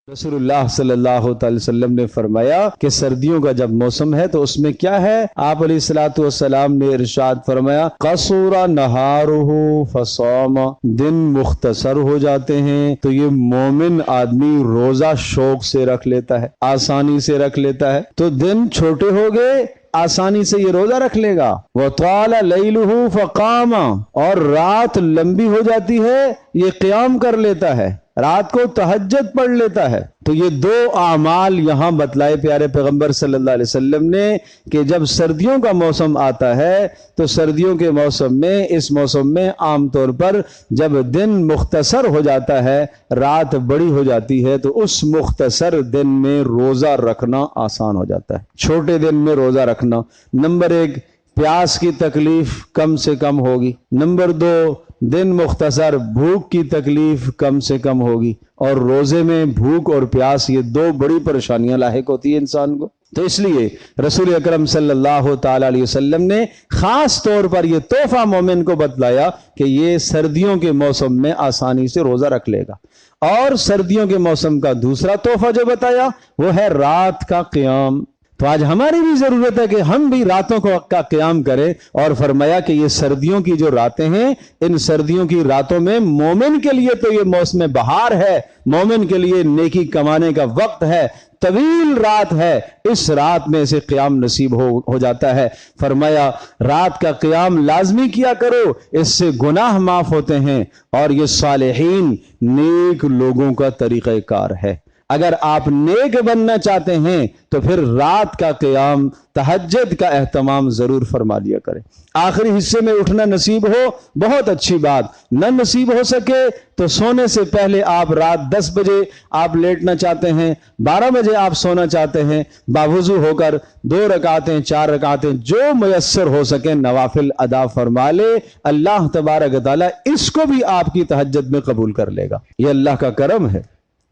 रसूलुल्लाह सल्लल्लाहु अलैहि वसल्लम ने फरमाया कि सर्दियों का जब मौसम है तो उसमें क्या है। आप अलैहिस्सलातु वस्सलाम ने इरशाद फरमाया कसुरा नहारुहु फसौम, दिन मुख्तसर हो जाते हैं तो ये मोमिन आदमी रोजा शौक से रख लेता है, आसानी से रख लेता है। तो दिन छोटे हो गए, आसानी से ये रोजा रख लेगा। वह ताला लैलुहु फकामा, और रात लंबी हो जाती है, ये क़याम कर लेता है, रात को तहज्जुद पढ़ लेता है। तो ये दो आमाल यहाँ बतलाए प्यारे पैगंबर सल्लल्लाहु अलैहि वसल्लम ने कि जब सर्दियों का मौसम आता है तो सर्दियों के मौसम में, इस मौसम में आमतौर पर जब दिन मुख्तसर हो जाता है, रात बड़ी हो जाती है, तो उस मुख्तसर दिन में रोजा रखना आसान हो जाता है। छोटे दिन में रोजा रखना, नंबर एक, प्यास की तकलीफ कम से कम होगी। नंबर दो, दिन मुख्तसर, भूख की तकलीफ कम से कम होगी। और रोजे में भूख और प्यास, ये दो बड़ी परेशानियां लाहिक होती है इंसान को। तो इसलिए रसूल अकरम सल्लल्लाहु ताला अलैहि वसल्लम ने खास तौर पर यह तोहफा मोमिन को बतलाया कि ये सर्दियों के मौसम में आसानी से रोजा रख लेगा। और सर्दियों के मौसम का दूसरा तोहफा जो बताया वो है रात का क़याम। तो आज हमारी भी जरूरत है कि हम भी रातों का क़याम करें। और फरमाया कि ये सर्दियों की जो रातें हैं, इन सर्दियों की रातों में मोमिन के लिए तो ये मौसम बहार है, मोमिन के लिए नेकी कमाने का वक्त है, तवील रात है। इस रात में से क़याम नसीब हो जाता है। फरमाया रात का क़याम लाजमी किया करो, इससे गुनाह माफ होते हैं। और ये सालिहीन नेक लोगों का तरीक़ाकार है। अगर आप नेक बनना चाहते हैं तो फिर रात का क़याम, तहज्जुद का एहतमाम जरूर फरमा लिया करें। आखिरी हिस्से में उठना नसीब हो, बहुत अच्छी बात। न नसीब हो सके तो सोने से पहले आप रात 10 बजे आप लेटना चाहते हैं, 12 बजे आप सोना चाहते हैं, बावुज़ू होकर 2 रकातें 4 रकातें जो मयस्सर हो सके नवाफिल अदा फरमा ले। अल्लाह तबारक व तआला इसको भी आपकी तहज्जुद में कबूल कर लेगा। यह अल्लाह का करम है,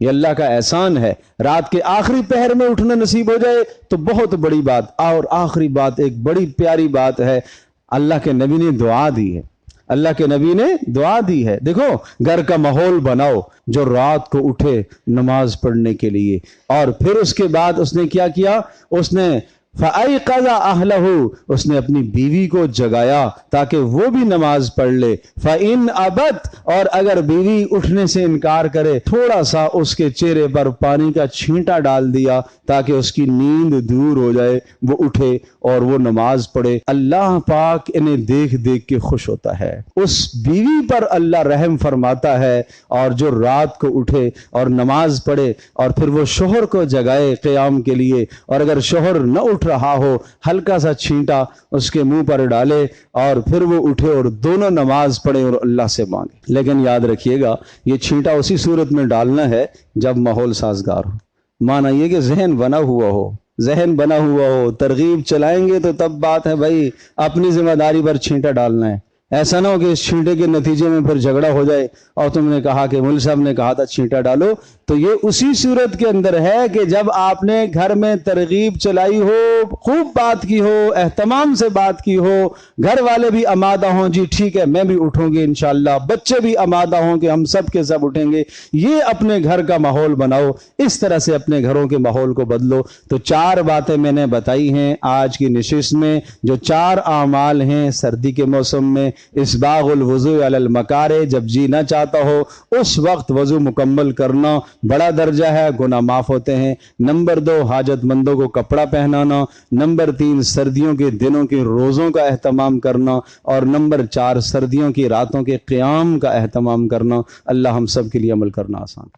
ये अल्लाह का एहसान है। रात के आखिरी पहर में उठना नसीब हो जाए तो बहुत बड़ी बात। और आखिरी बात, एक बड़ी प्यारी बात है, अल्लाह के नबी ने दुआ दी है। अल्लाह के नबी ने दुआ दी है। देखो, घर का माहौल बनाओ जो रात को उठे नमाज पढ़ने के लिए। और फिर उसके बाद उसने क्या किया, उसने फ़अयक़ज़ा अहलहु, उसने अपनी बीवी को जगाया ताकि वो भी नमाज पढ़ ले। फ़इन अबत, और अगर बीवी उठने से इनकार करे, थोड़ा सा उसके चेहरे पर पानी का छींटा डाल दिया ताकि उसकी नींद दूर हो जाए, वो उठे और वो नमाज पढ़े। अल्लाह पाक इन्हें देख देख के खुश होता है। उस बीवी पर अल्लाह रहम फरमाता है। और जो रात को उठे और नमाज पढ़े और फिर वो शोहर को जगाए क़याम के लिए, और अगर शोहर न उठ रहा हो, हल्का सा छींटा उसके मुंह पर डाले और फिर वो उठे और दोनों नमाज पढ़े और अल्लाह से मांगे। लेकिन याद रखिएगा, ये छींटा उसी सूरत में डालना है जब माहौल साजगार हो। माना ये कि जहन बना हुआ हो, जहन बना हुआ हो, तरगीब चलाएंगे तो तब बात है भाई, अपनी जिम्मेदारी पर छींटा डालना है। ऐसा ना हो कि इस छींटे के नतीजे में फिर झगड़ा हो जाए और तुमने कहा कि मुल्क साहब ने कहा था छींटा डालो। तो ये उसी सूरत के अंदर है कि जब आपने घर में तरगीब चलाई हो, खूब बात की हो, एहतमाम से बात की हो, घर वाले भी आमादा हों, जी ठीक है मैं भी उठूंगी इंशाअल्लाह, बच्चे भी आमादा हों कि हम सब के सब उठेंगे, ये अपने घर का माहौल बनाओ। इस तरह से अपने घरों के माहौल को बदलो। तो 4 बातें मैंने बताई हैं आज की नशिस्त में, जो 4 आमाल हैं सर्दी के मौसम में। इस्बागुल वुज़ू अलल मकारे, जब जी ना चाहता हो उस वक्त वज़ू मुकम्मल करना बड़ा दर्जा है, गुनाह माफ होते हैं। नंबर 2, हाजतमंदों को कपड़ा पहनाना। नंबर 3, सर्दियों के दिनों के रोज़ों का एहतमाम करना। और नंबर 4, सर्दियों की रातों के क़याम का एहतमाम करना। अल्लाह हम सब के लिए अमल करना आसान।